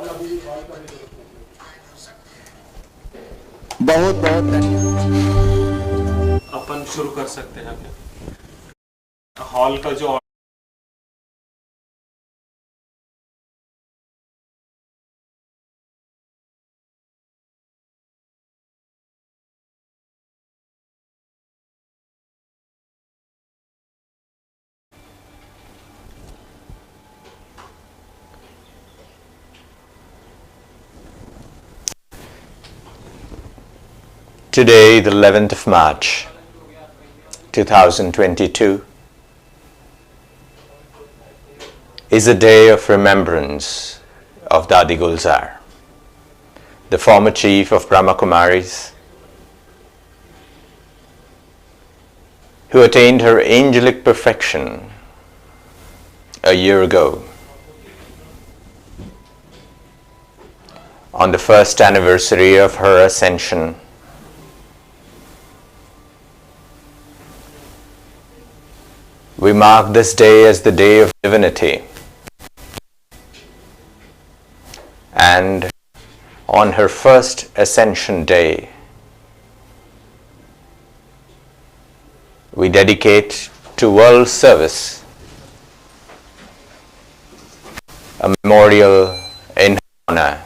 बहुत बहुत धन्यवाद। अपन शुरू कर सकते हैं हॉल का जो Today, the 11th of March, 2022, is a day of remembrance of Dadi Gulzar, the former chief of Brahma Kumaris, who attained her angelic perfection a year ago. On the first anniversary of her ascension, we mark this day as the day of divinity, and on her first ascension day, we dedicate to world service a memorial in her honor.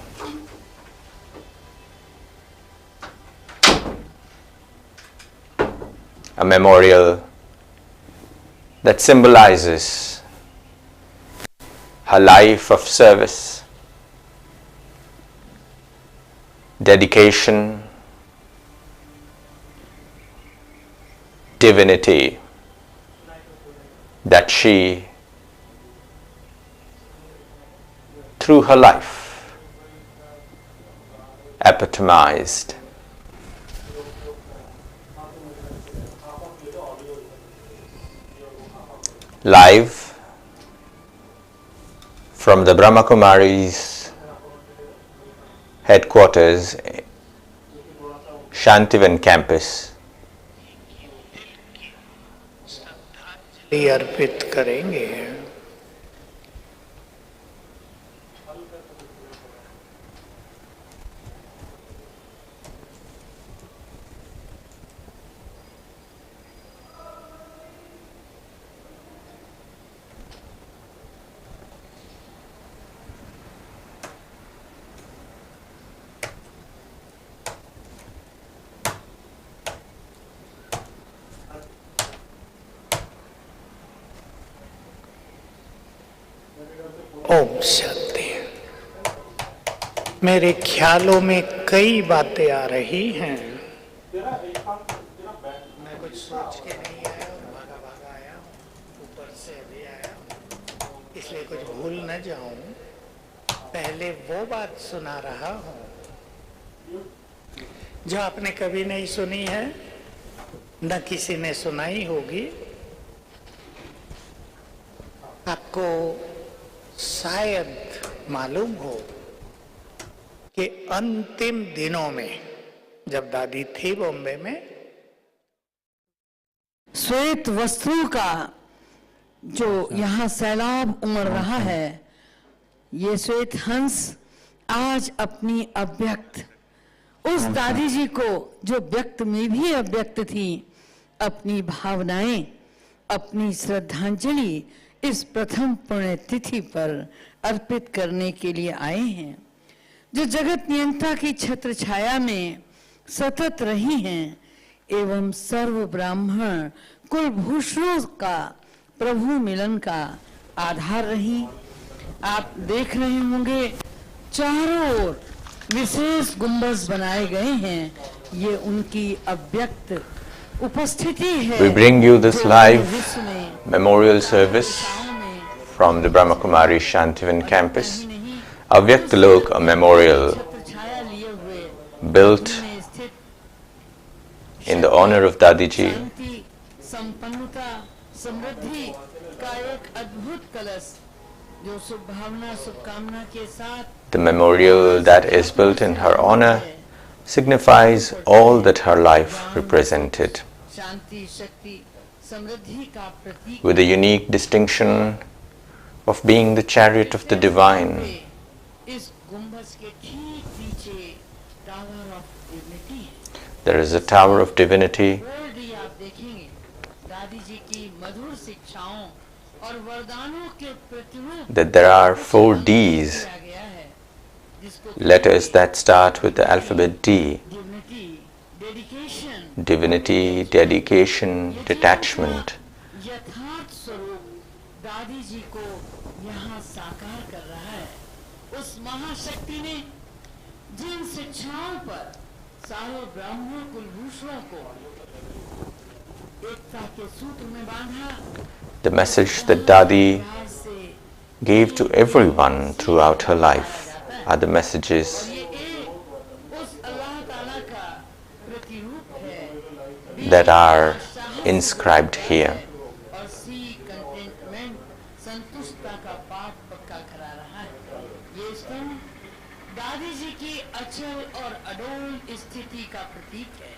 A memorial that symbolizes her life of service, dedication, divinity that she, through her life, epitomized. Live from the Brahma Kumaris headquarters, Shantivan campus. अर्पित करेंगे। ओम शांति। मेरे ख्यालों में कई बातें आ रही हैं। मैं कुछ सोच के नहीं आया और भागा भागा आया हूँ, ऊपर से अभी आया हूँ, इसलिए कुछ भूल न जाऊं। पहले वो बात सुना रहा हूँ जो आपने कभी नहीं सुनी है, न किसी ने सुनाई होगी। आपको शायद मालूम हो कि अंतिम दिनों में जब दादी थी बॉम्बे में, श्वेत वस्त्रों का जो यहाँ सैलाब उमड़ रहा है, ये श्वेत हंस आज अपनी अव्यक्त उस दादी जी को जो व्यक्त में भी अव्यक्त थी, अपनी भावनाएं, अपनी श्रद्धांजलि इस प्रथम पुण्यतिथि पर अर्पित करने के लिए आए हैं। जो जगत नियंता की छत्र छाया में सतत रही हैं एवं सर्व ब्राह्मण कुलभूषणों का प्रभु मिलन का आधार रही। आप देख रहे होंगे चारों ओर विशेष गुंबज बनाए गए हैं, ये उनकी अव्यक्त उपस्थिति है। We bring you this live memorial service from the Brahma Kumaris Shantivan campus. Avyakt Lok, a memorial built in the honor of Dadi ji. The memorial that is built in her honor signifies all that her life represented, with the unique distinction of being the chariot of the divine, इस गुंबज के ठीक पीछे tower of divinity है। There is a tower of divinity. बोल्ड आप देखेंगे दादी जी की मधुर शिक्षाओं और वरदानों के प्रतिरूप That there are 4 Ds, किया गया है, जिसको letters that start with the alphabet D. Divinity, dedication, Divinity, dedication, detachment. यथार्थ स्वरूप दादी जी को यहाँ साकार कर रहा है। उस महाशक्ति ने जिन शिक्षाओं पर सारे ब्राह्मण कुलभूषणों को एकता के सूत्र में बांधा, The message that Dadi प्यार से gave to everyone throughout her life are the messages ये एक उस अल्लाह ताला का प्रतिरूप है that are inscribed here. और सी कंटेंटमेंट संतुष्टता का पाठ पक्का करा रहा है। ये स्तंभ दादी जी की अचल और अडोल स्थिति का प्रतीक है।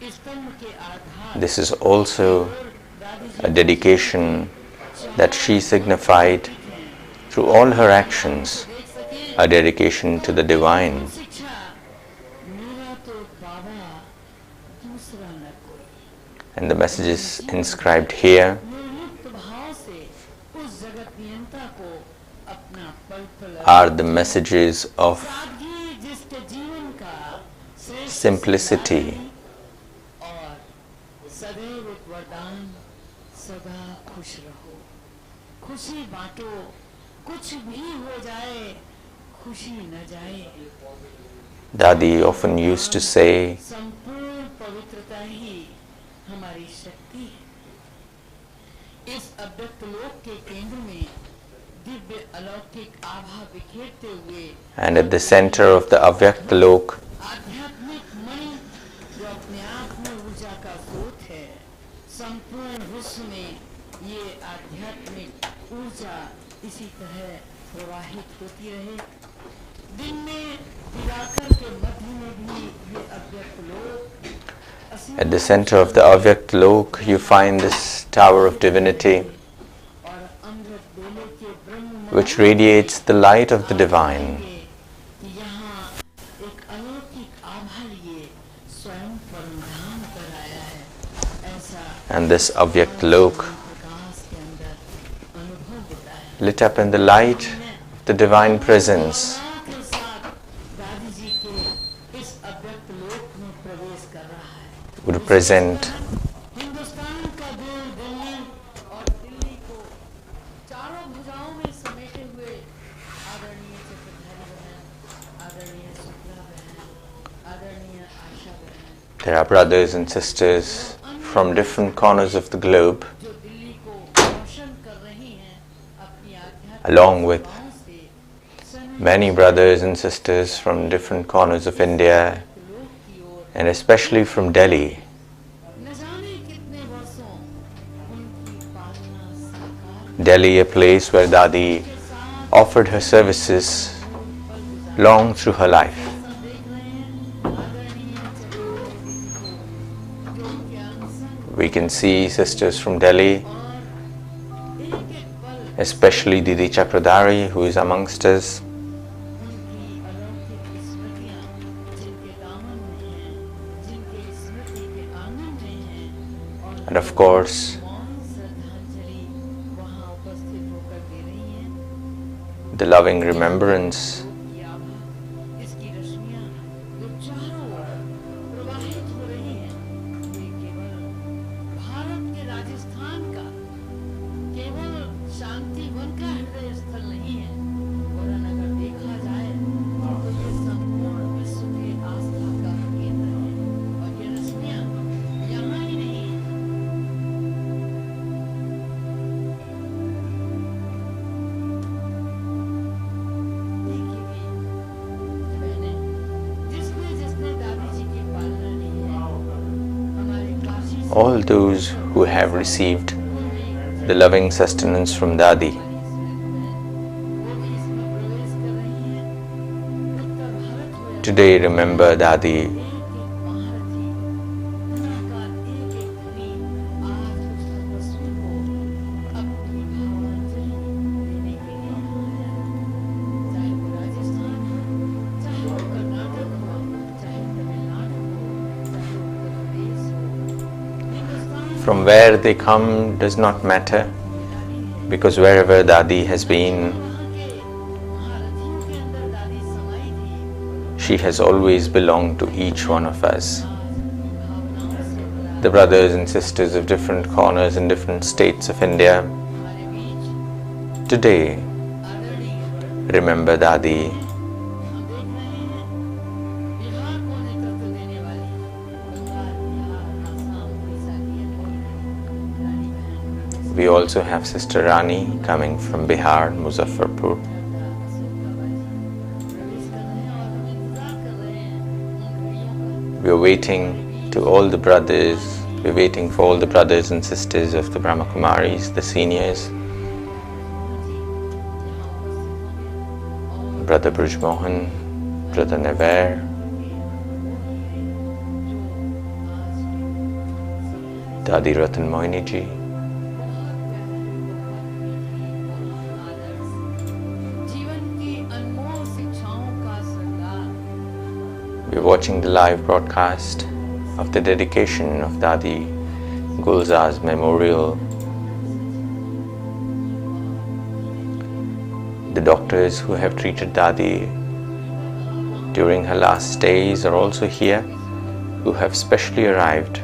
इस स्तंभ के आधार This is also a dedication that she signified through all her actions, a dedication to the divine. शिक्षा मेरा तो बाबा दूसरा न कोई, And the messages inscribed here निर्लिप्त भाव से उस जगत नियंता को अपना पल पल are the messages of सादगी जिसके जीवन का श्रेष्ठ simplicity. और सदैव एक वरदान, सदा खुश रहो, खुशी बांटो, कुछ भी हो जाए खुशी न जाए। Dadi often used to say संपूर्ण पवित्रता ही हमारी शक्ति है। इस अव्यक्त लोक के केंद्र में दिव्य अलौकिक आभा बिखेरते हुए and at the center of the Avyakt Lok आध्यात्मिक मणि जो अपने आप में ऊर्जा का स्रोत है, संपूर्ण विश्व में ये आध्यात्मिक ऊर्जा इसी तरह प्रवाहित होती रहे। दिन में दिवाकर के मध्य में भी ये अव्यक्त लोक At the center of the Avyakt Lok, you find this tower of divinity और अमृत बेले के ब्रह्म which radiates the light of the divine. कि यहाँ एक अलौकिक आभा लिए स्वयं परमधाम कर आया है। ऐसा And this Avyakt Lok, प्रकाश के अंदर अनुभव होता है। lit up in the light of the divine presence, के साथ दादी जी के इस अव्यक्त लोक में प्रवेश कर रहा है। would present हिंदुस्तान का दिल दिल्ली और दिल्ली को चारों भुजाओं में समेटे हुए आदरणीय चक्रधारी बहन, आदरणीय शुक्ला बहन, आदरणीय आशा बहन, there are brothers and sisters from different corners of the globe, जो दिल्ली को रोशन कर रही हैं अपनी आध्यात्मिक along with भावों से। समय many brothers and sisters from different corners of India लोक की ओर and especially from Delhi. न जाने कितने वर्षों उनकी पालना साकार Delhi, a place where Dadi के साथ offered her services long through her life. देख रहे हैं आदरणीय चक्रधारी को जो उनके अनसन We can see sisters from Delhi, और एक एक पल especially Didi Chakradhari, who is amongst us, उनकी अलौकिक स्मृतियाँ जिनके दामन में हैं, जिनके स्मृति के आंगन में हैं और and of course मौन श्रद्धांजलि वहाँ उपस्थित होकर दे रही हैं। the loving remembrance की आभा, इसकी रश्मियाँ जो चारों ओर प्रवाहित हो रही हैं, ये केवल भारत के राजस्थान का केवल शांति वन का हृदय स्थल नहीं है, वरन अगर देखा जाए तो ये संपूर्ण विश्व के आस्था का केंद्र है। और ये रश्मियाँ यहाँ ही नहीं, देखिए मैंने जिसने जिसने दादी जी की पालना की है, हमारे काशी से all those who have received the loving sustenance from Dadi. वो भी इसमें प्रवेश कर रही हैं। उत्तर भारत हुए Today remember Dadi, एक एक महारथी, दुनिया का एक एक धनी आज उस तपस्वी को अपनी भावांजलि देने के लिए आया है। चाहे वो Rajasthan From where they come does not matter, because wherever Dadi has been, she has always belonged to each one of us. The brothers and sisters of different corners and different states of India, today, remember Dadi. We also have Sister Rani coming from Bihar, Muzaffarpur. We are waiting to all the brothers, we are waiting for all the brothers and sisters of the Brahma Kumaris, the seniors. Brother Brij Mohan, Brother Never, Dadi Ratan Moini ji. We are watching the live broadcast of the dedication of Dadi Gulzar's memorial. The doctors who have treated Dadi during her last days are also here, who have specially arrived.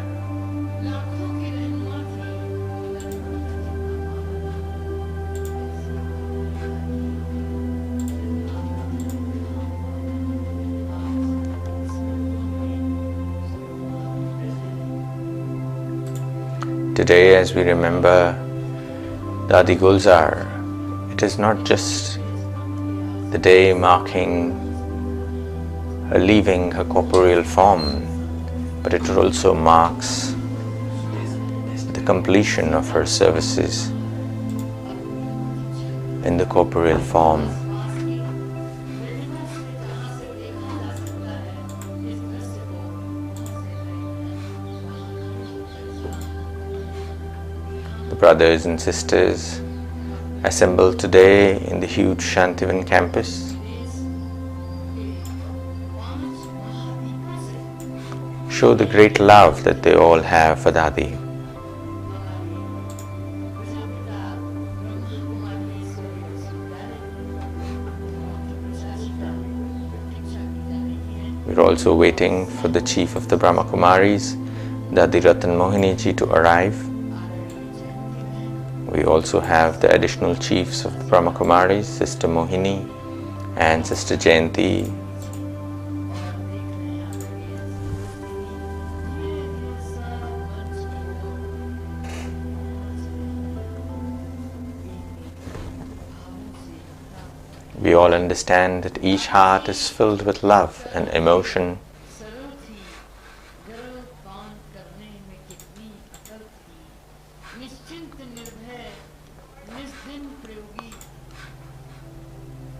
Today, as we remember Dadi Gulzar, it is not just the day marking her leaving her corporeal form, but it also marks the completion of her services in the corporeal form. The brothers and sisters assembled today in the huge Shantivan campus show the great love that they all have for Dadi. We're also waiting for the chief of the Brahma Kumaris, Dadi Ratan Mohini ji, to arrive. We also have the additional chiefs of the Brahma Kumaris, Sister Mohini and Sister Jayanti. We all understand that each heart is filled with love and emotion.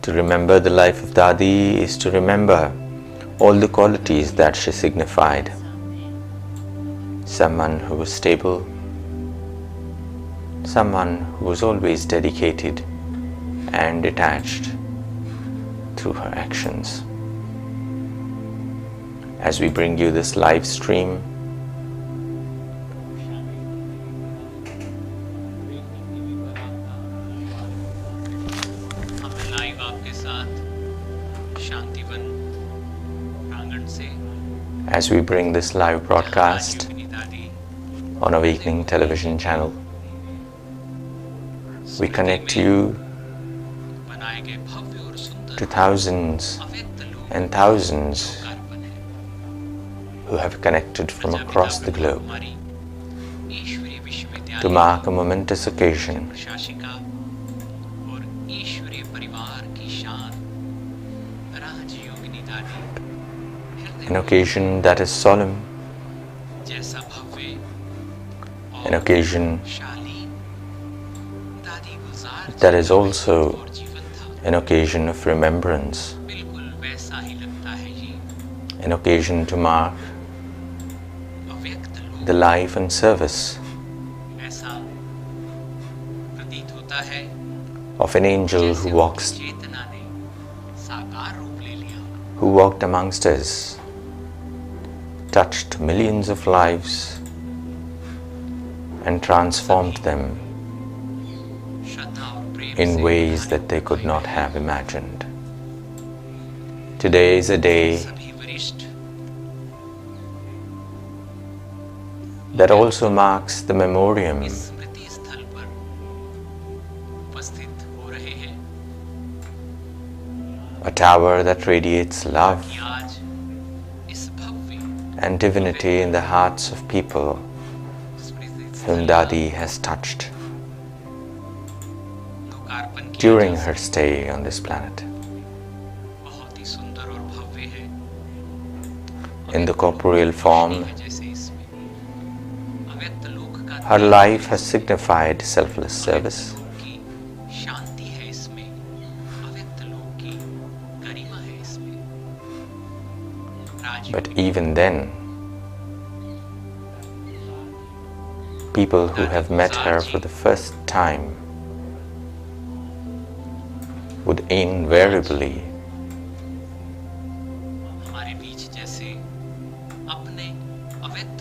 To remember the life of Dadi is to remember all the qualities that she signified. Someone who was stable, someone who was always dedicated and detached through her actions. As we bring you this live stream, as we bring this live broadcast on Awakening television channel, we connect you to thousands and thousands who have connected from across the globe to mark a momentous occasion, an occasion that is solemn, an occasion that is also an occasion of remembrance, an occasion to mark the life and service of an angel who walked amongst us, touched millions of lives, and transformed them in ways that they could not have imagined. Today is a day that also marks the memoriam, a tower that radiates love and divinity in the hearts of people whom Dadi has touched during her stay on this planet. In the corporeal form, her life has signified selfless service, but even then, people who have met her for the first time would invariably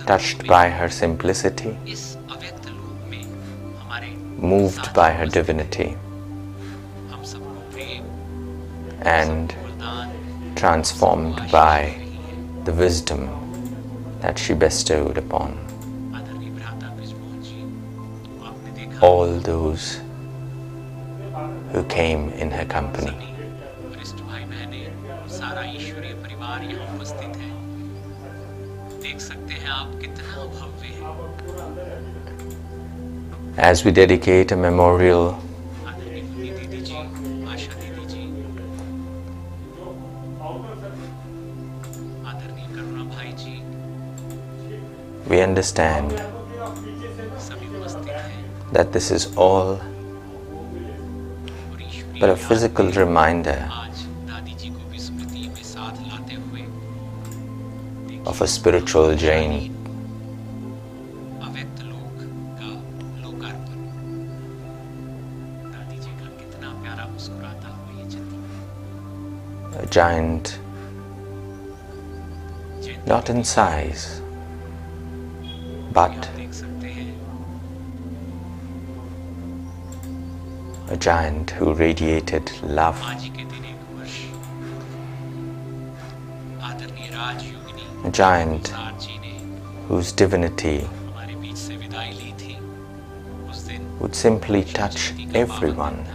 touched by her simplicity, moved by her divinity, and transformed by the wisdom that she bestowed upon all those who came in her company. As we dedicate a memorial we understand that this is all but a physical reminder of a spiritual journey. A giant, not in size, but a giant who radiated love, a giant whose divinity would simply touch everyone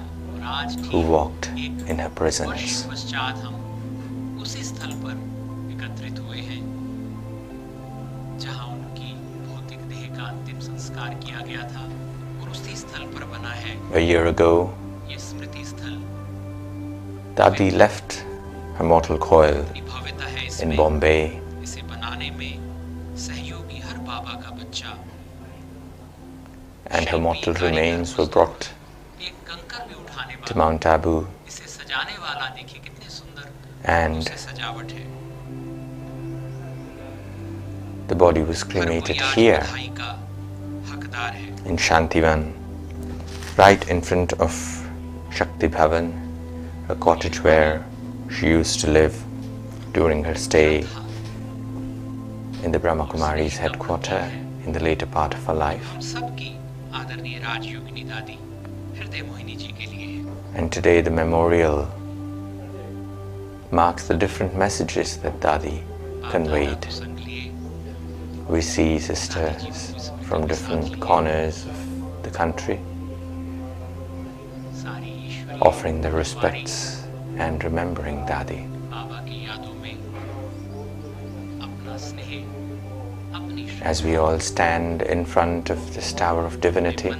who walked in her presence. A year ago, Dadi left her mortal coil in Bombay and her mortal remains were brought to Mount Abu, and the body was cremated here in Shantivan, right in front of Shakti Bhavan, a cottage where she used to live during her stay in the Brahma Kumaris headquarters in the later part of her life. And today the memorial marks the different messages that Dadi conveyed. We see sisters from different corners of the country offering their respects and remembering Dadi. As we all stand in front of this tower of divinity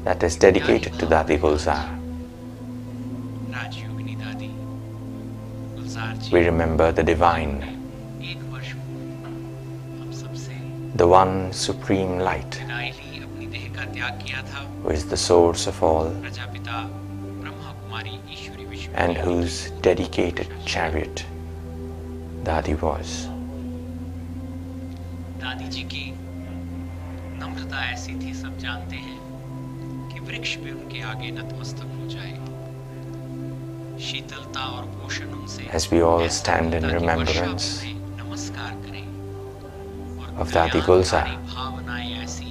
that is dedicated to Dadi Gulzar, we remember the divine, the one supreme light, who is the source of all and whose dedicated chariot Dadi was. दादी जी की नम्रता ऐसी थी, सब जानते हैं कि वृक्ष भी उनके आगे नतमस्तक हो जाए। शीतलता और पोषण उनसे As we all stand in remembrance नमस्कार करें और of Dadi Gulzar, भावनाएं ऐसी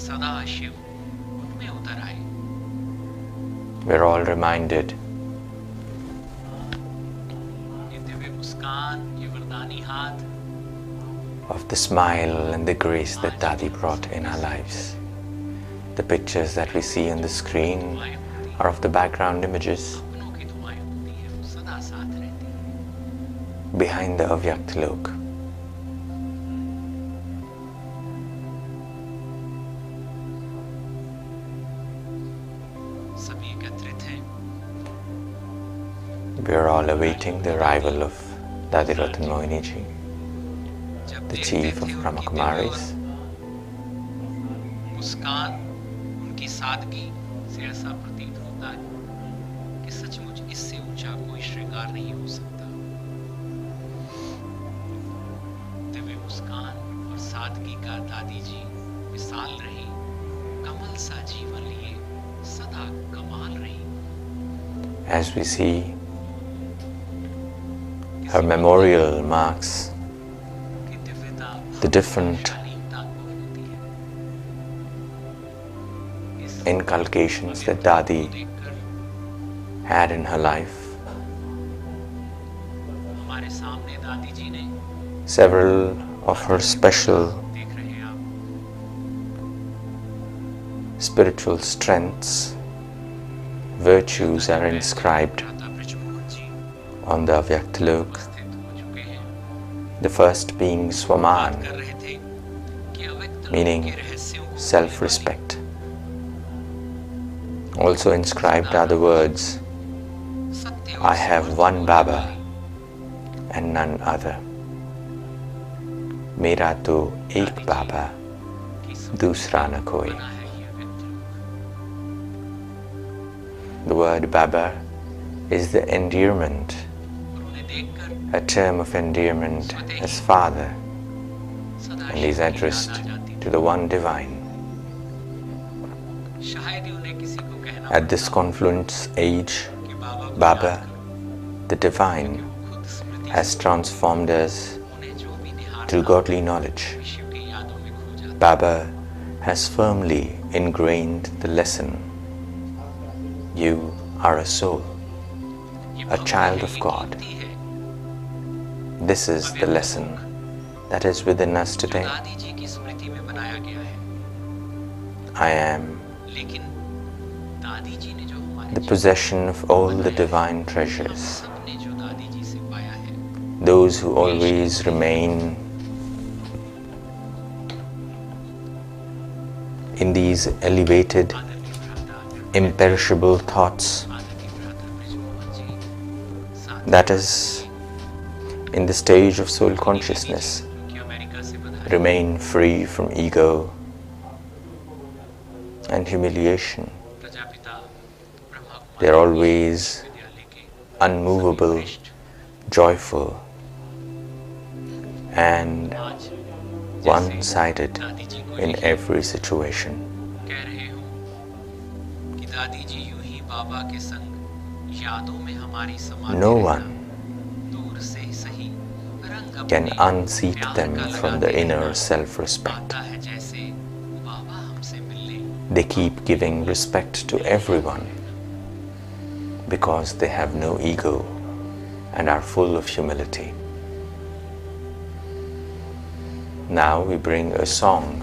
सदा शिव उनमें उतर आए। We're all reminded ये दिव्य मुस्कान, ये वरदानी हाथ of the smile and the grace that Dadi brought in our lives. The pictures that we see on the screen are of the background images अपनों की दुआएं होती है, वो सदा साथ रहती है। behind the Avyakt lok. सभी एकत्रित हैं। We are all awaiting the arrival of Dadi Ratan Mohini ji, जब the देखते chief थे of Brahma उनकी Kumaris. दिव्य मुस्कान, उनकी सादगी से ऐसा प्रतीत होता है कि सचमुच इससे ऊंचा कोई श्रृंगार नहीं हो सकता। दिव्य मुस्कान और सादगी का दादी जी मिसाल रही, कमल सा जीवन लिए सदा कमाल रही। As we see, her memorial marks कि दिव्यता the different शालीनता अनुभव होती है। इस inculcations that Dadi देखकर had in her life. हमारे सामने दादी जी ने Several of her special देख रहे हैं आप spiritual strengths, virtues are inscribed दादा ब्रजमोहन जी on the Avyakt lok. उपस्थित हो चुके हैं। The first being बात Swaman, कर रहे थे कि अव्यक्त meaning के रहस्यों को self-respect. Also inscribed are the words, सत्य और I have समर्थ one बोलने Baba वाली and none other. मेरा तो एक बाबा, की दूसरा न कोई. बना है ये अव्यक्त लोक। The word Baba is the endearment, और उन्हें देखकर a term of endearment as father, सदा and is शिव की याद addressed आ जाती to the one divine. थी। शायद ही उन्हें किसी को कहना At this confluence age, कि बाबा को Baba, याद करो, the divine, वो खुद स्मृति has transformed us उन्हें जो भी निहारता through godly knowledge. शिव की यादों में खो जाता। Baba has firmly ingrained the lesson. You are a soul, ये a बहुत child ही of God. कीमती है। This is the lesson that is within us जो today. दादी जी की स्मृति में बनाया गया है, I am लेकिन दादी जी ने जो हमारे the possession of all the divine हम treasures, सबने जो दादी जी से पाया है, those who always remain in these elevated, आदरणीय भ्राता imperishable thoughts, आदरणीय भ्राता ब्रजमोहन जी, साथ that is, in the stage of soul consciousness, कि अमेरिका से बधाई। remain free from ego and humiliation. Prajapita Brahma They are Kumari always विद्यालय के unmovable, श्रेष्ठ joyful, and आज one-sided दादी जी को in लिखे every situation. कह रहे हो कि दादी जी यूं ही बाबा के संग यादों में हमारी समाधि No रहना, one दूर से ही सही रंग can अपने unseat प्यार them का from लगाते the inner रहना। self-respect. आता है जैसे बाबा हमसे मिलने, They keep giving respect to everyone because they have no ego and are full of humility. Now we bring a song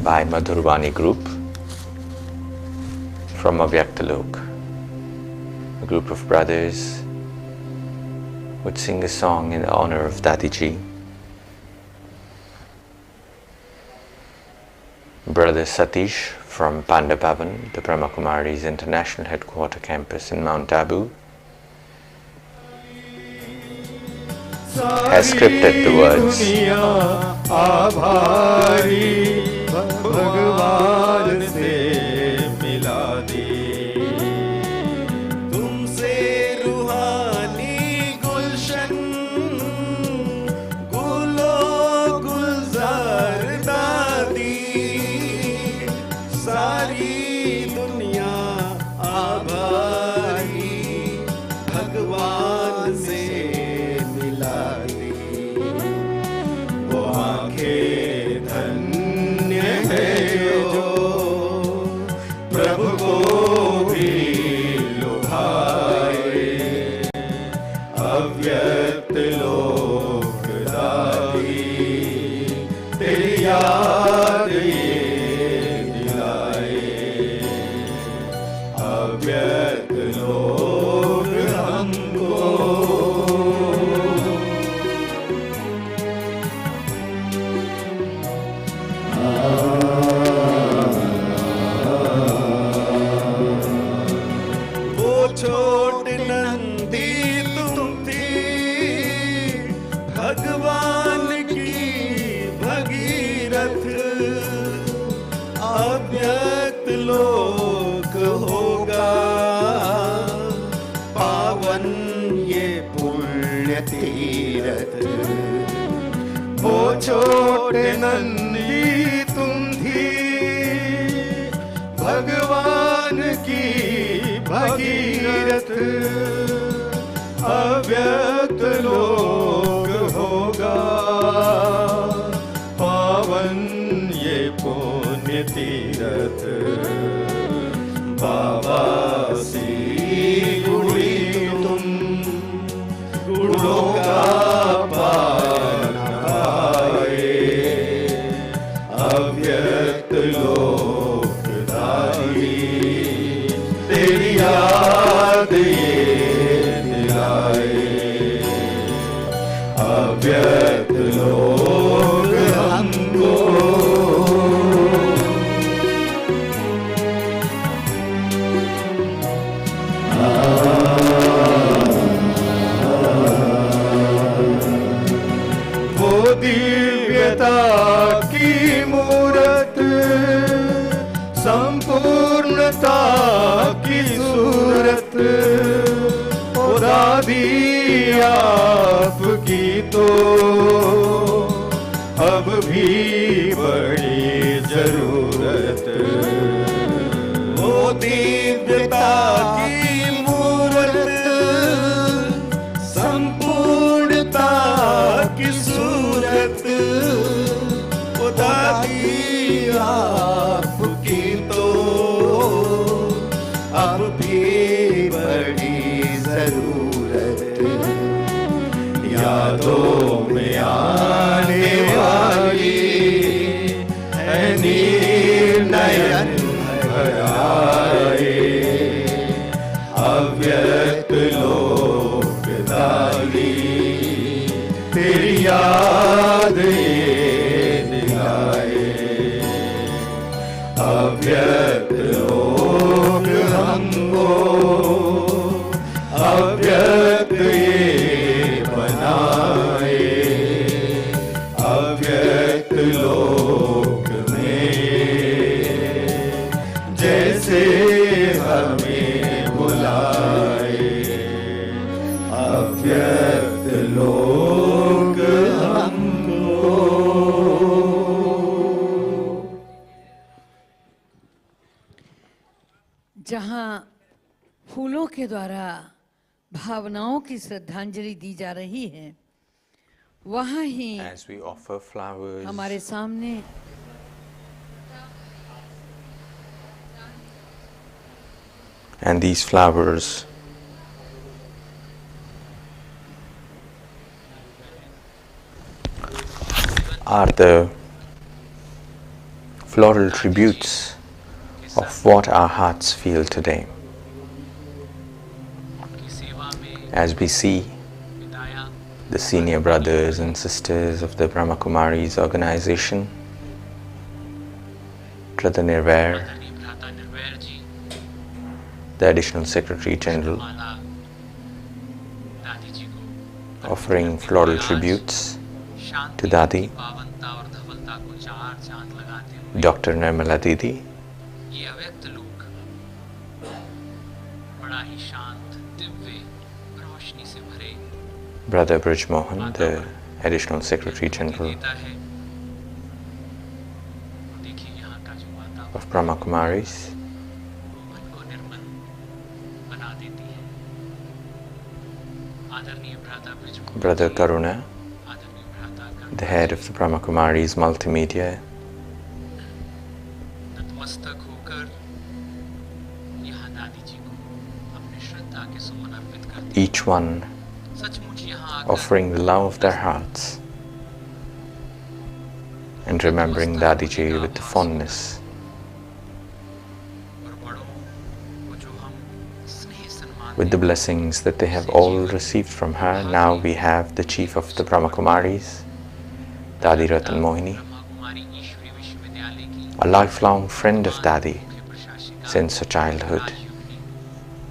by Madhurvani group from Avyakt lok. A group of brothers would sing a song in honor of Dadi ji. Brother Satish from Pandabhavan, the Brahma Kumaris International Headquarter Campus in Mount Abu, has scripted the words. आभारी भगवान से मिला दी तुमसे रूहानी गुलशन गुलो गुलजार दादी सारी दुनिया आभारी भगवान से मिला दी वो आंखें धन्य अव्यक्त लोक दादी, तेरी याद ये दिलाए। अव्यक्त लोक हमको छोट नंदी तुम थी, भगवान की भगीरथ। अव्यक्त लोक होगा पावन ये पुण्य तीरथ। वो छोट नंदी तुम थी, भगवान की भगीरथ। अव्यक्त लोक होगा पावन ये पुण्य तीरथ। बाबा सी गुड़ी तुम, गुड़ों का पान पाए। अव्यक्त लोक दादी, तेरी याद ये दिलाए। अव्यक्त लोक हमको वो दिव्यता की मूरत, संपूर्णता की सूरत। ओ दादी आपकी तो अब भी बड़ी जरूरत। ओ दिव्यता की मूरत, संपूर्णता की सूरत। ओ दादी आपकी तो अब भी बड़ी जरूरत। यादों में आने वाली है नीर नयन भराए। अव्यक्त लोक दादी, तेरी याद ये दिलाए। अव्यक्त लोक हमको अव्यक्त ये बनाए। अव्यक्त लोक में जैसे हमें बुलाए। अव्यक्त लोक हमको जहाँ फूलों के द्वारा भावनाओं की श्रद्धांजलि दी जा रही है, वहाँ ही As we offer flowers, हमारे सामने and these flowers are the floral tributes of what our hearts feel today. As we see the senior brothers and sisters of the Brahma Kumaris organization, Brother Nirvair, the Additional Secretary General, offering floral tributes to Dadi, Dr. Nirmala Didi, ये अव्यक्त लोक बड़ा ही शांत, दिव्य, रोशनी से भरे Brother Brij Mohan, the Additional Secretary General देता है। देखिए यहाँ का जो वातावरण of Brahma Kumaris, मन को निर्मल बना देती है। आदरणीय भ्राता ब्रिज मोहन Brother जी, Karuna, आदरणीय भ्राता the head of the Brahma Kumaris Multimedia, नतमस्तक होकर यहाँ दादी जी को अपने श्रद्धा के सुमन अर्पित करते each one सचमुच offering the love of their hearts and remembering Dadi ji with the fondness. With the blessings that they have all received from her, now we have the chief of the Brahma Kumaris, Dadi Ratan Mohini, a lifelong friend of Dadi since her childhood,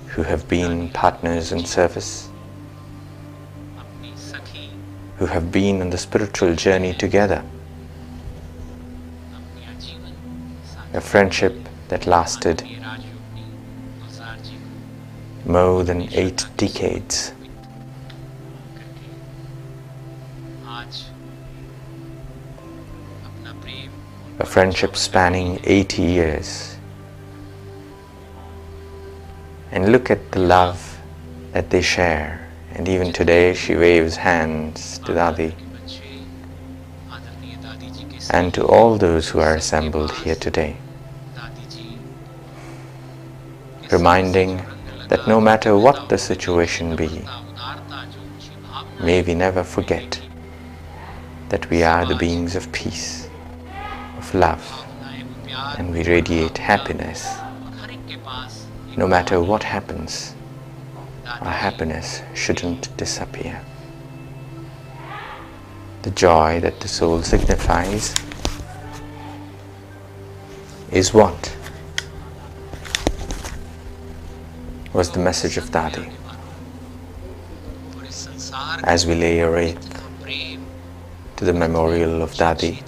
who have been partners in service, who have been on the spiritual journey together, a friendship that lasted more than 8 decades. A friendship spanning 80 years. And look at the love that they share. And even today she waves hands to Dadi and to all those who are assembled here today, reminding that no matter what the situation be, may we never forget that we are the beings of peace, of love, and we radiate happiness. No matter what happens, our happiness shouldn't disappear. The joy that the soul signifies is what was the message of Dadi. As we lay a wreath to the memorial of Dadi,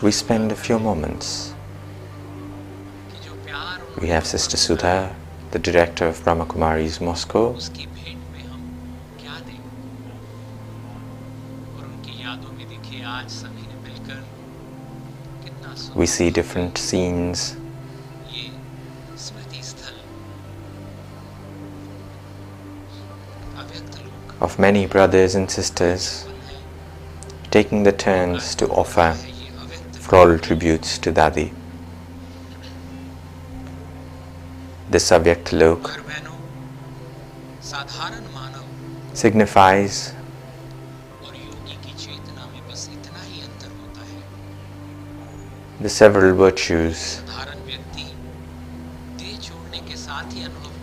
we spend a few moments. We have Sister Sudha, the director of Brahma Kumaris Moscow. We see different scenes of many brothers and sisters taking the turns to offer floral tributes to Dadi. This Avyakt Lok signifies the several virtues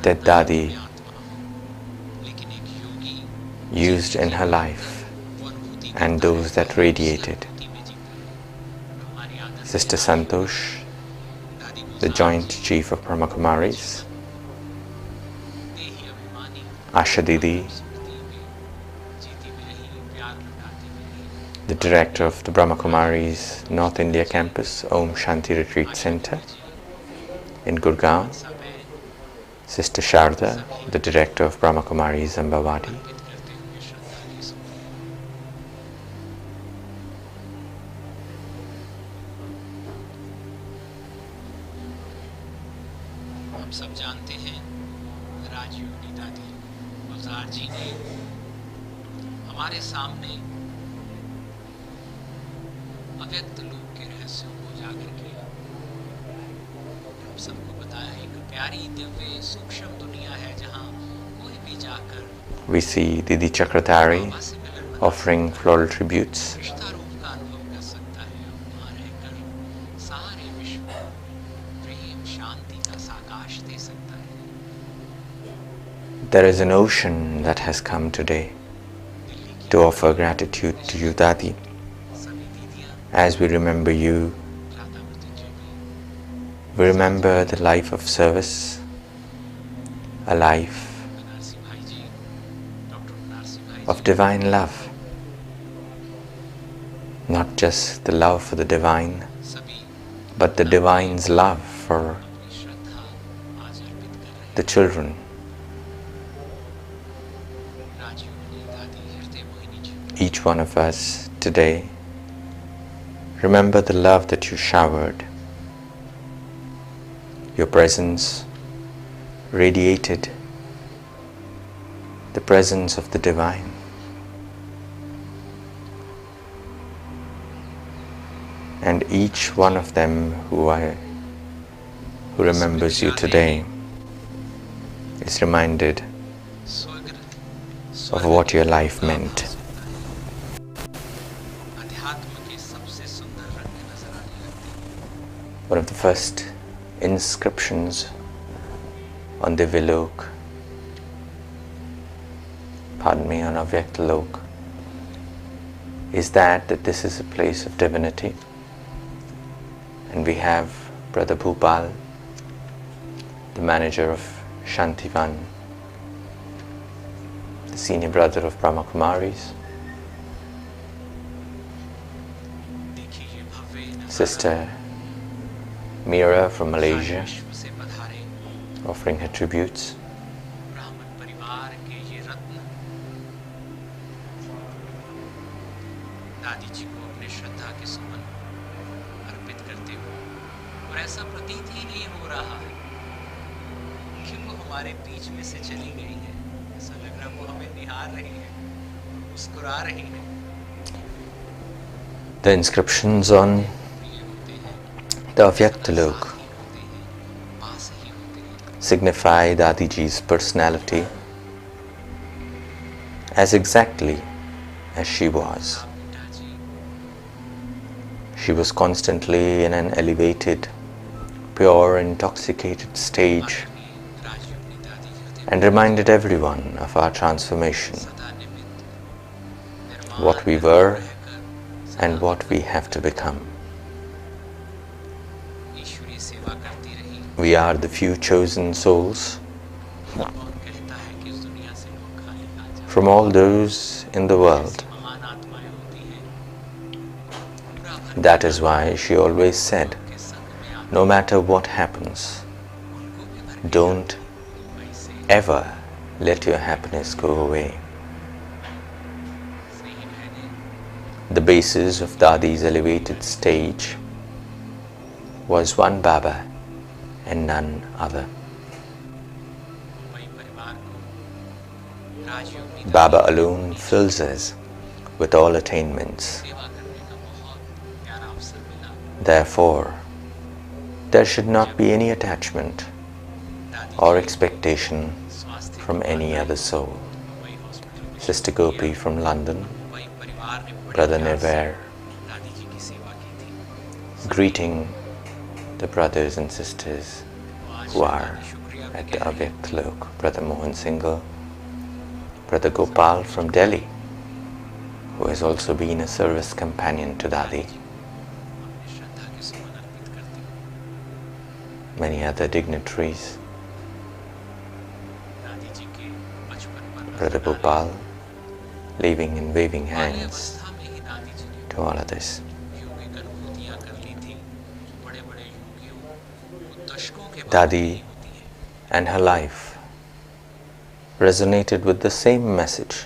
that Dadi used in her life and those that radiated. Sister Santosh, the joint chief of Brahma Kumaris, Asha Didi, the director of the Brahma Kumaris North India Campus, Om Shanti Retreat Center in Gurgaon, Sister Sharda, the director of Brahma Kumaris Ambavadi, हम सब जानते हैं राजयोगी दादी गुलजार जी ने हमारे सामने अव्यक्त लोक के रहस्यों को उजागर किया। हम सबको बताया एक प्यारी दिव्य सूक्ष्म दुनिया है जहाँ कोई भी जाकर we see Didi Chakradhari offering floral tributes. रिश्ता रूप का अनुभव कर सकता है और वहाँ रहकर सारे विश्व प्रेम शांति का साकाश दे सकता है। There is an ocean that has come today to offer gratitude to you, Dadi, as we remember you. We remember the life of service, a life of divine love, not just the love for the divine, but the divine's love for the children. Each one of us today, remember the love that you showered. Your presence radiated the presence of the divine. And each one of them who remembers you today is reminded स्वर्ग of what your life meant. अध्यात्म के सबसे सुंदर रंग नजर आने लगते हैं। One of the first inscriptions on Divyalok, on Avyakt Lok, is that this is a place of divinity, and we have Brother Bhupal, the manager of Shantivan, the senior brother of Brahma Kumaris, देखिए ये भव्य नजारा Sister Mira from Malaysia, विश्व से पधारे offering her tributes, ब्राह्मण परिवार के ये रत्न दादी जी को अपने श्रद्धा के सुमन अर्पित करते हुए, और ऐसा प्रतीत ही नहीं हो रहा है कि वो हमारे बीच में से चली गई है। ऐसा लग रहा है वो हमें निहार रही है, मुस्कुरा रही है। the inscriptions on प्रिय होते हैं, the Avyakt Lok साथ ही होते हैं, पास ही होते हैं। signify Dadi Ji's personality as exactly as she was. बेटा जी She was constantly in an elevated, pure, intoxicated stage अपनी राजयोग अपनी दादी के हृदय and reminded everyone of our transformation, सदा निमित्त what we निर्माण were रहकर and what we have to become. ईश्वरीय सेवा करती रही। We are the few chosen souls कौन कहता है कि इस दुनिया से लोग खाली ना जाएं? from all those in the world. ऐसी महान आत्माएं होती हैं, पूरा भर That is why she always said, के संग में आकर no matter what happens, उनको भी भर don't वैसे ever let your happiness go away. स्नेही बहनें The basis of Dadi's elevated stage was one Baba and none other. वही परिवार को राजयोग अपनी Baba alone fills us with all attainments. सेवा करने का बहुत प्यारा अवसर मिला। Therefore, there should not be any attachment दादी or जी expectation स्वास्थ्य from any other soul. वही हॉस्पिटल में Sister Gopi from London, वही परिवार ने बड़े Brother प्यार से Nirvair, दादी जी की सेवा की थी। greeting the brothers and sisters वो आज who are दादी शुक्रिया भी at कह the रही हैं। Avyakt Lok, Brother Mohan Singhal, Brother Gopal from Delhi, who has also been a service companion to Dadi, अपनी श्रद्धा के सुमन अर्पित करते हैं। many other dignitaries, दादी जी के बचपन पर नजर Brother डालें। Gopal, leaving and waving बाल्य hands अवस्था में ही दादी जी ने to all others. योगिक अनुभूतियां कर ली थी। बड़े बड़े योगियों को दशकों के बाद दादी नहीं होती है। And her life resonated with the same message,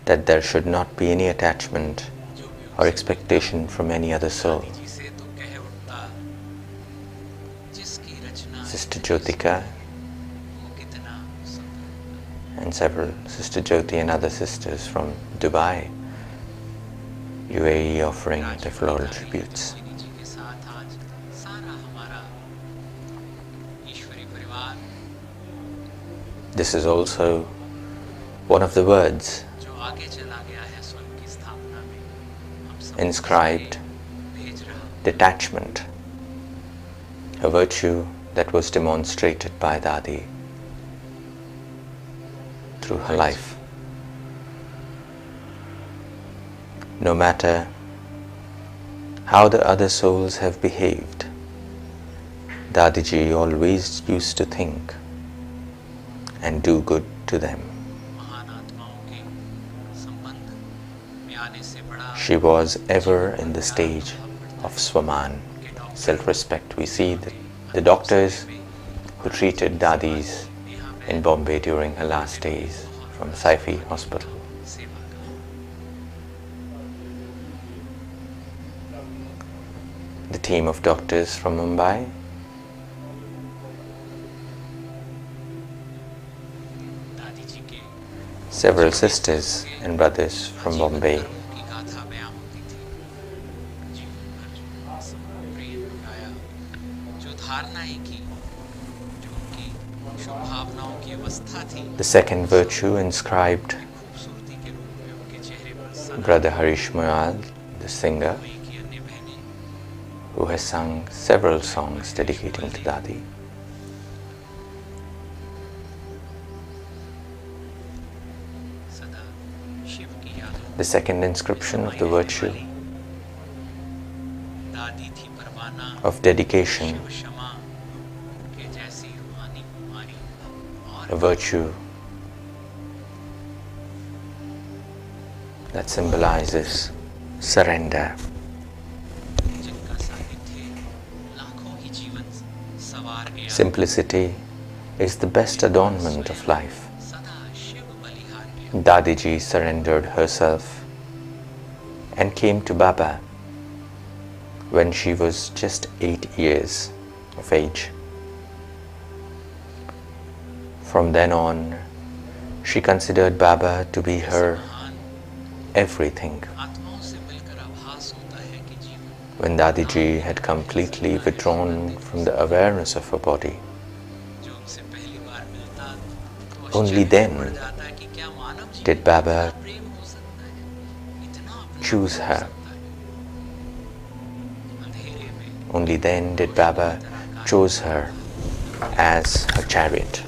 that there should not be any attachment जो भी or उनसे expectation from any other soul. दादी जी से तो कह उठता, जिसकी रचना Sister Jyotika वो कितना सुंदर। and several Sister Jyoti and other sisters from Dubai, UAE, offering their floral tributes. दादी जी के साथ आज सारा हमारा ईश्वरी परिवार This is also one of the words जो आगे चला गया है स्वयं की स्थापना में, हम सब inscribed, भेज रहा। detachment, a virtue that was demonstrated by Dadi through her life. No matter how the other souls have behaved, Dadiji always used to think and do good to them. महान आत्माओं के संबंध में आने से बड़ा She was ever in the stage of Swaman, self-respect. We see that the doctors who treated Dadis in Bombay during her last days from Saifi Hospital. सेवा का The team of doctors from Mumbai, दादी जी के several sisters and brothers from Bombay, कर्मों की गाथा बयां होती थी। जीवन भर समर्पण प्रेम गाया, जो धारणाएं की, जो उनकी शुभ भावनाओं की अवस्था थी, The second virtue inscribed खूबसूरती के रूप में उनके चेहरे पर सदा Brother Harish Moyal, the singer, वही की अन्य बहनें who has sung several songs dedicating to Dadi. सदा शिव की यादों The second inscription of the virtue दादी थी परवाना of dedication, शिव क्षमा के जैसी रूहानी कुमारी और a virtue that symbolizes surrender. जिनका सानिध्य लाखों ही जीवन सवार गया, Simplicity is the best adornment of life. सदा शिव बलिहार गया। Dadi ji surrendered herself and came to Baba when she was just 8 years of age. From then on, she considered Baba to be her महान everything. आत्माओं से मिलकर आभास होता है कि जीवन When Dadi ji had completely withdrawn from the awareness of her body, जो उनसे पहली बार मिलता तो Only आश्चर्य then पड़ जाता है कि क्या मानव जीवन did में Baba इतना प्रेम हो सकता है, इतना अपनापन choose हो her. सकता है। अंधेरे में Only then did Baba choose her as her chariot.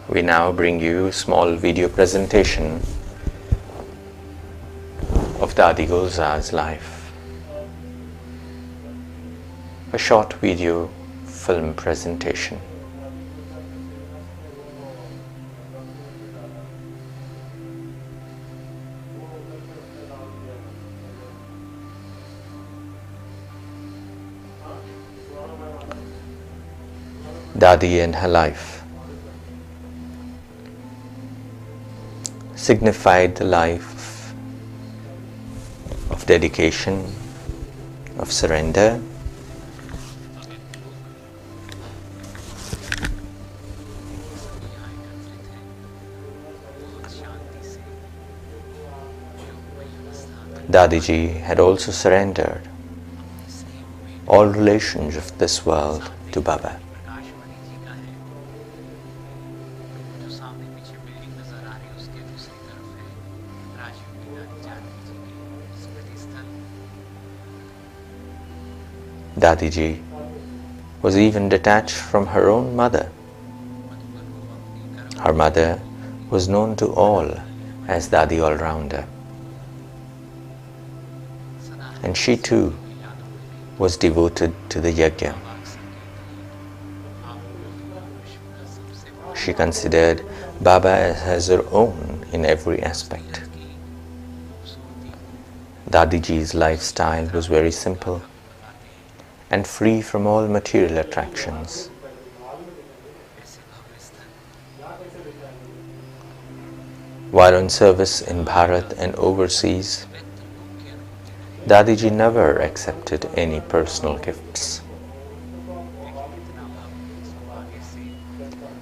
We now bring you a small video presentation of Dadi Gulzar's life. A short video film presentation. Dadi and her life signified the life of dedication, of surrender, Dadiji had also surrendered all relations of this world to Baba. Prakashvani जी का है, जो सामने पीछे building नजर आ रही है उसके दूसरी तरफ है राजीव बिहारी जानकी जी की स्मृति स्थल। Dadiji was even detached from her own mother. Her mother was known to all as Dadi All-Rounder. And she too was devoted to the yajna. She considered Baba as her own in every aspect. Dadiji's lifestyle was very simple and free from all material attractions. While on service in Bharat and overseas, Dadiji never accepted any personal gifts.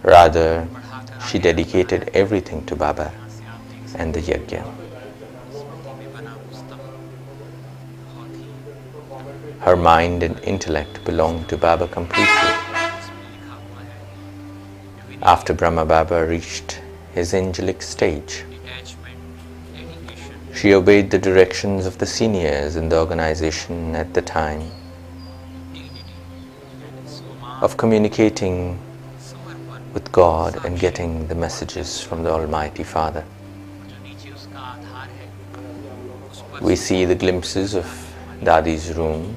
Rather, she dedicated everything to Baba and the yajna. Her mind and intellect belonged to Baba completely. After Brahma Baba reached his angelic stage, she obeyed the directions of the seniors in the organization at the time of communicating with God and getting the messages from the Almighty Father. We see the glimpses of Dadi's room,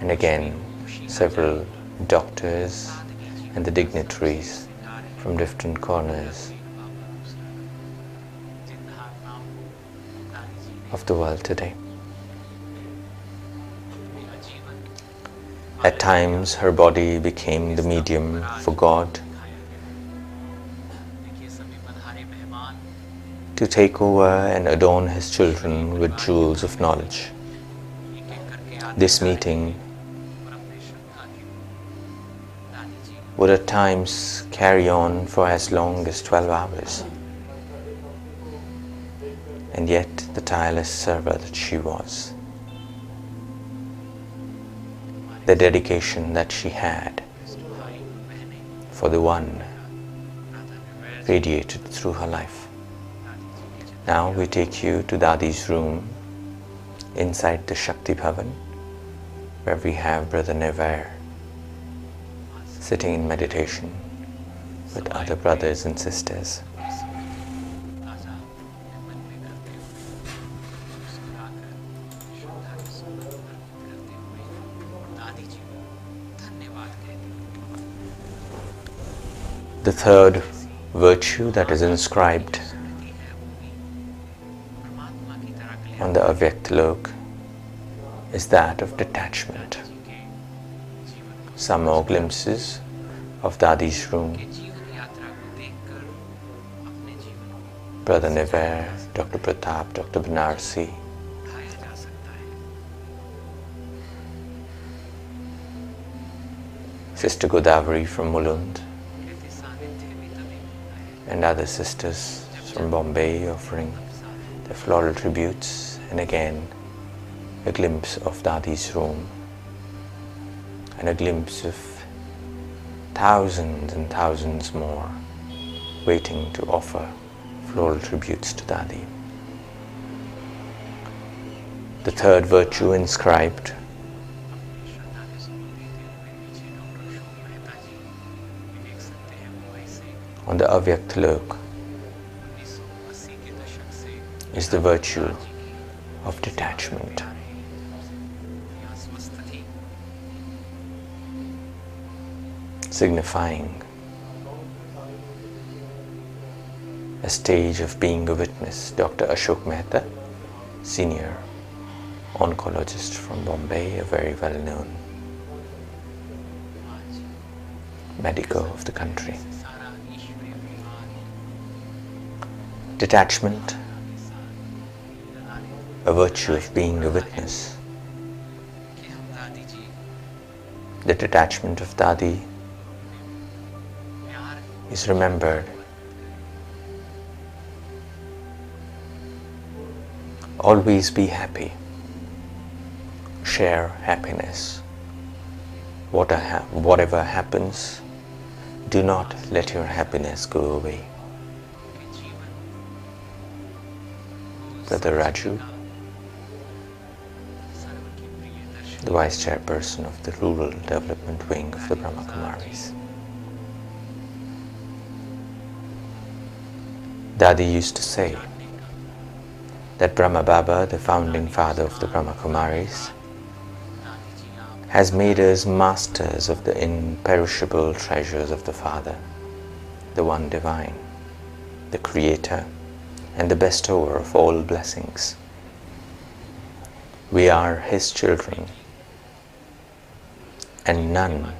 and again several doctors and the dignitaries from different corners of the world today. At times her body became the medium for God to take over and adorn his children with jewels of knowledge. This meeting would at times carry on for as long as 12 hours. and yet the tireless server that she was. The dedication that she had for the one radiated through her life. Now we take you to Dadi's room inside the Shakti Bhavan, where we have Brother Nevair sitting in meditation with other brothers and sisters. The third virtue that is inscribed on the Avyakt lok is that of detachment. Some more glimpses of Dadi's room. Brother Nevair, Dr. Pratap, Dr. Banarsi, Sister Godavari from Mulund, and other sisters from Bombay offering their floral tributes, and again a glimpse of Dadi's room and a glimpse of thousands and thousands more waiting to offer floral tributes to Dadi. The third virtue inscribed on the Avyakt lok is the virtue of detachment. Signifying a stage of being a witness. Dr. Ashok Mehta, senior oncologist from Bombay, a very well-known medico of the country. Detachment, a virtue of being a witness. The detachment of Dadi is remembered. Always be happy. Share happiness. Whatever happens, do not let your happiness go away. Brother Raju, the Vice Chairperson of the Rural Development Wing of the Brahma Kumaris. Dadi used to say that Brahma Baba, the founding father of the Brahma Kumaris, has made us masters of the imperishable treasures of the Father, the One Divine, the Creator, and the bestower of all blessings. We are His children, and none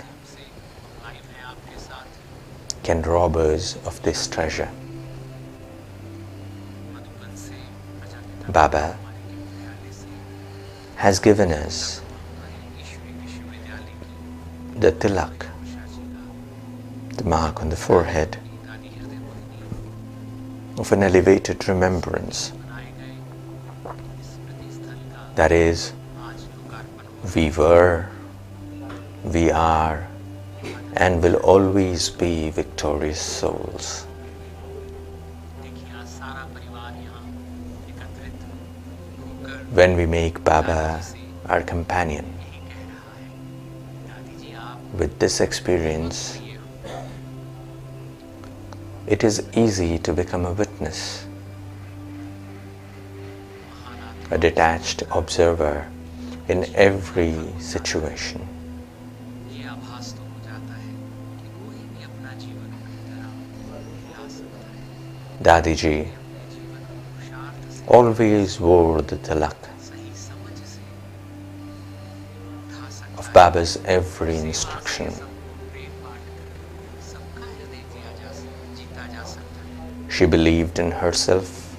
can rob us of this treasure. Baba has given us the tilak, the mark on the forehead, of an elevated remembrance. That is, we were, we are, and will always be victorious souls. When we make Baba our companion, with this experience, it is easy to become a witness, a detached observer in every situation. Dadi ji always wore the tilak of Baba's every instruction. She believed in herself,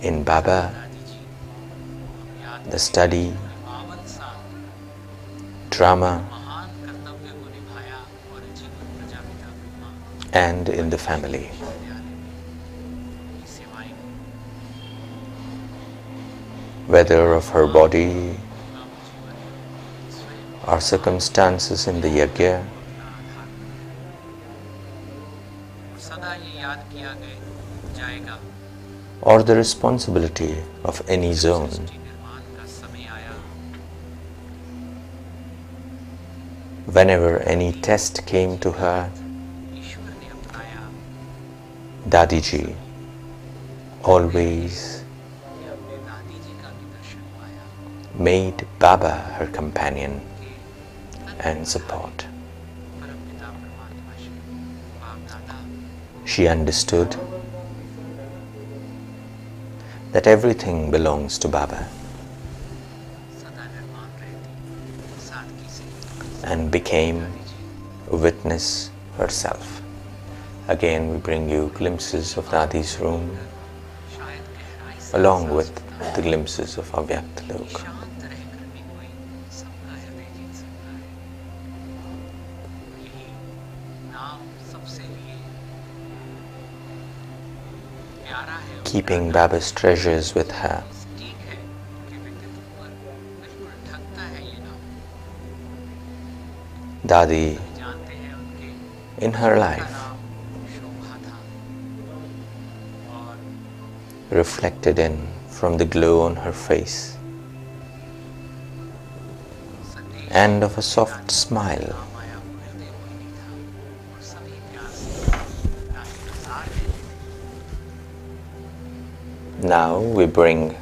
in Baba, the study, drama, and in the family. Whether of her body or circumstances in the yajna, or the responsibility of any zone, whenever any test came to her, Dadi ji always made Baba her companion and support. She understood that everything belongs to Baba and became a witness herself. Again, we bring you glimpses of Dadi's room along with the glimpses of Avyakt Lok. Keeping Baba's treasures with her. Dadi, in her life, reflected in from the glow on her face and of a soft smile. Now we bring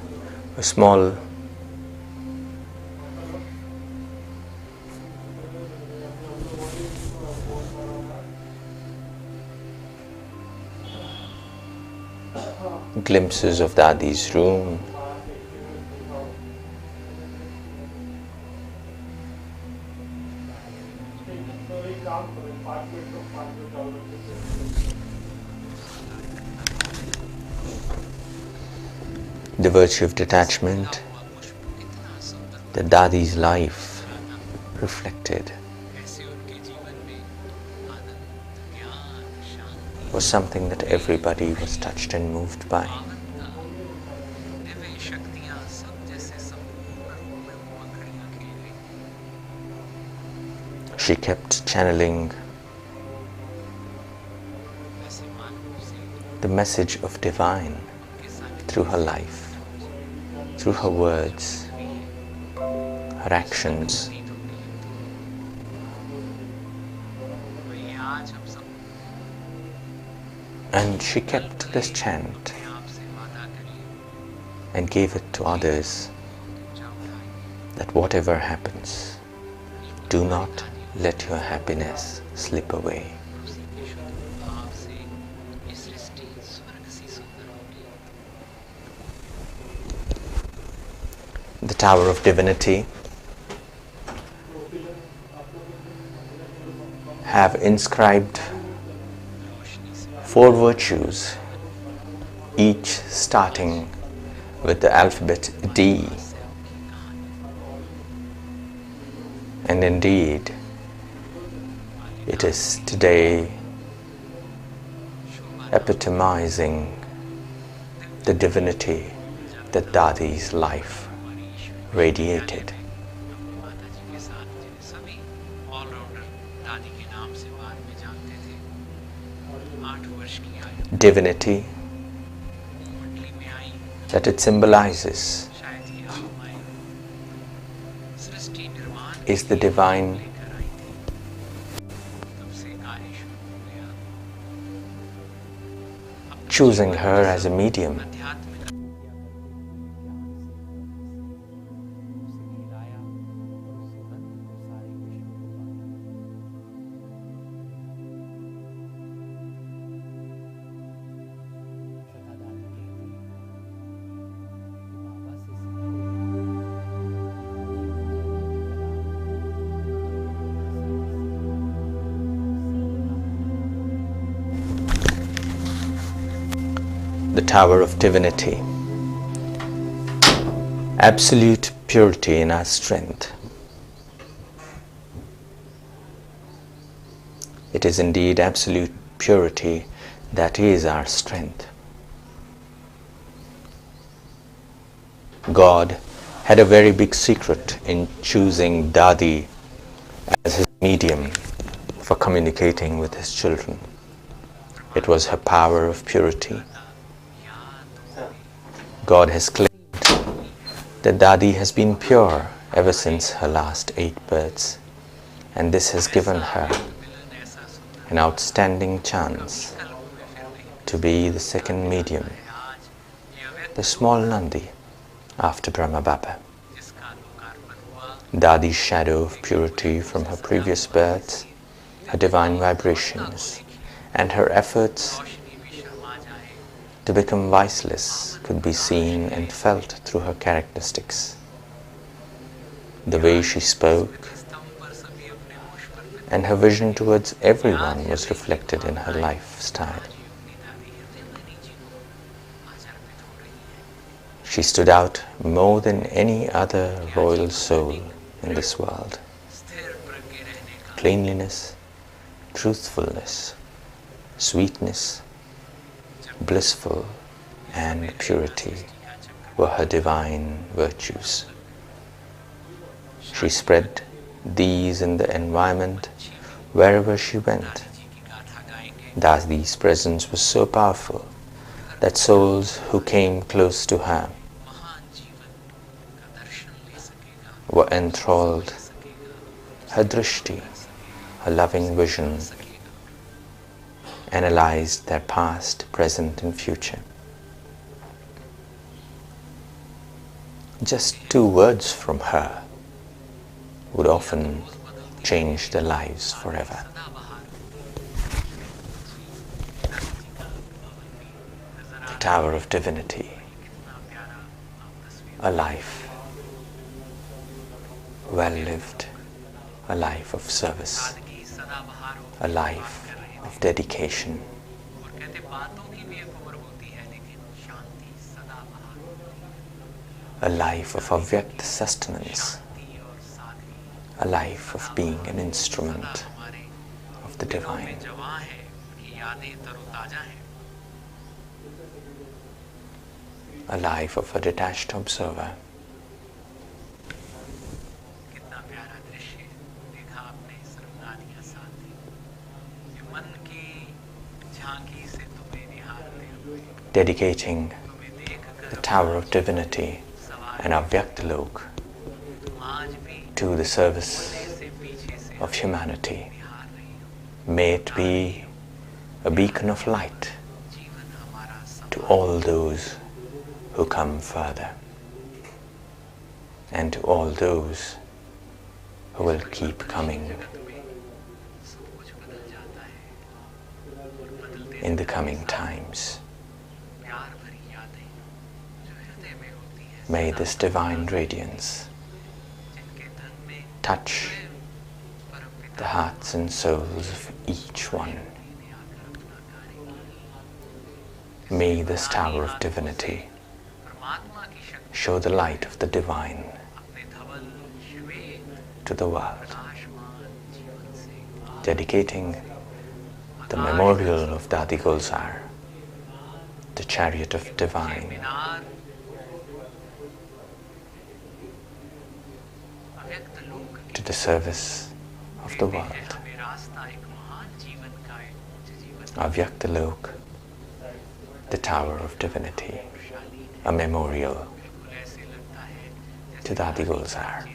a small glimpses of Dadi's room. The virtue of detachment that Dadi's life reflected was something that everybody was touched and moved by. She kept channeling the message of divine through her life, through her words, her actions. And she kept this chant and gave it to others, that whatever happens, do not let your happiness slip away. The Tower of Divinity have inscribed 4 virtues, each starting with the alphabet D. And indeed, it is today epitomizing the divinity that Dadi's life radiated. Divinity that it symbolizes is the divine choosing her as a medium. The Tower of Divinity. Absolute purity in our strength. It is indeed absolute purity that is our strength. God had a very big secret in choosing Dadi as his medium for communicating with his children. It was her power of purity. God has claimed that Dadi has been pure ever since her last 8 births, and this has given her an outstanding chance to be the second medium, the small Nandi after Brahma Baba. Dadi's shadow of purity from her previous births, her divine vibrations, and her efforts to become viceless could be seen and felt through her characteristics. The way she spoke and her vision towards everyone was reflected in her lifestyle. She stood out more than any other royal soul in this world. Cleanliness, truthfulness, sweetness, blissful, and purity were her divine virtues. She spread these in the environment wherever she went. Dadi's presence was so powerful that souls who came close to her were enthralled. Her drishti, her loving vision, analyzed their past, present, and future. Just 2 words from her would often change their lives forever. The Tower of Divinity, a life well lived, a life of service, a life of dedication, a life of Avyakt sustenance, a life of being an instrument of the divine. A life of a detached observer. Dedicating the Tower of Divinity and Avyakt Lok to the service of humanity. May it be a beacon of light to all those who come further, and to all those who will keep coming in the coming times. May this divine radiance touch the hearts and souls of each one. May this Tower of Divinity show the light of the divine to the world, dedicating the memorial of Dadi Gulzar, the chariot of divine, to the service of the world. Avyakt Lok, the Tower of Divinity, a memorial to Dadi Gulzar.